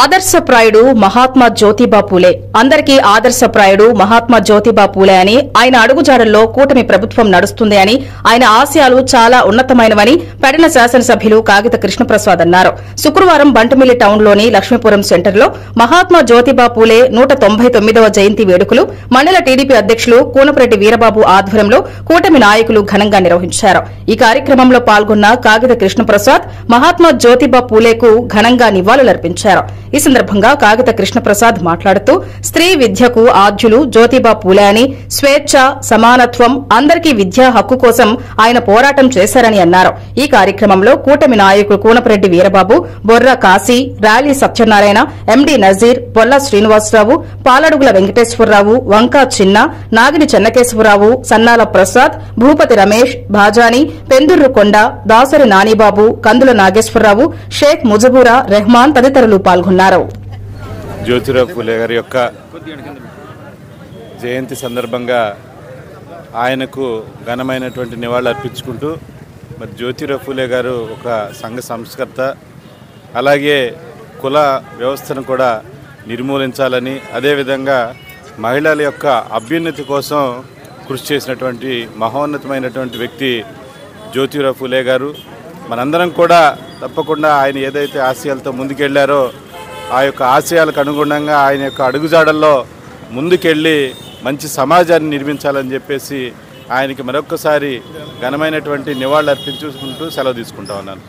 ఆదర్శప్రాయుడు మహాత్మా జ్యోతిబా పూలే అందరికీ ఆదర్శప్రాయుడు మహాత్మా జ్యోతిబా పూలే అని ఆయన అడుగుజాడల్లో కూటమి ప్రభుత్వం నడుస్తుంది అని ఆయన ఆశయాలు చాలా ఉన్నతమైనవని పెడన శాసనసభ్యులు కాగిత కృష్ణప్రసాద్ అన్నారు. శుక్రవారం బంటుమిల్లి టౌన్లోని లక్ష్మీపురం సెంటర్లో మహాత్మా జ్యోతిబా పూలే 199వ జయంతి వేడుకలు మండల టీడీపీ అధ్యకులు కూనపురెడ్డి వీరబాబు ఆధ్వర్యంలో కూటమి నాయకులు ఘనంగా నిర్వహించారు. ఈ కార్యక్రమంలో పాల్గొన్న కాగిత కృష్ణప్రసాద్ మహాత్మా జ్యోతిబా పూలేకు ఘనంగా నివాళులర్పించారు. ఈ సందర్భంగా కాగిత కృష్ణప్రసాద్ మాట్లాడుతూ స్త్రీ విద్యకు ఆద్యులు జ్యోతిబా పూలే అని, స్వేచ్ఛ, సమానత్వం, అందరికీ విద్యా హక్కు కోసం ఆయన పోరాటం చేశారని అన్నారు. ఈ కార్యక్రమంలో కూటమి నాయకులు కూనపురెడ్డి వీరబాబు, బొర్ర కాశీ, ర్యాలీ సత్యనారాయణ, ఎండీ నజీర్, బొల్ల శ్రీనివాసరావు, పాలడుగుల వెంకటేశ్వరరావు, వంకా చిన్న, నాగిని చెన్నకేశ్వరరావు, సన్నాల ప్రసాద్, భూపతి రమేష్, భాజాని, పెందుర్రు కొండ, దాసరి నానిబాబు, కందుల నాగేశ్వరరావు, షేక్ ముజబూరా రెహమాన్ తదితరులు పాల్గొన్నారు. జ్యోతిరావు పూలే గారి యొక్క జయంతి సందర్భంగా ఆయనకు ఘనమైనటువంటి నివాళులు అర్పించుకుంటూ, మరి జ్యోతిరావు పూలే గారు ఒక సంఘ సంస్కర్త, అలాగే కుల వ్యవస్థను కూడా నిర్మూలించాలని, అదేవిధంగా మహిళల యొక్క అభ్యున్నతి కోసం కృషి చేసినటువంటి మహోన్నతమైనటువంటి వ్యక్తి జ్యోతిరావు పూలే గారు. మనందరం కూడా తప్పకుండా ఆయన ఏదైతే ఆశయాలతో ముందుకెళ్లారో ఆ యొక్క ఆశయాలకు అనుగుణంగా ఆయన యొక్క అడుగుజాడల్లో ముందుకెళ్ళి మంచి సమాజాన్ని నిర్మించాలని చెప్పేసి ఆయనకి మరొక్కసారి ఘనమైనటువంటి నివాళులు అర్పించుకుంటూ సెలవు తీసుకుంటా ఉన్నాను.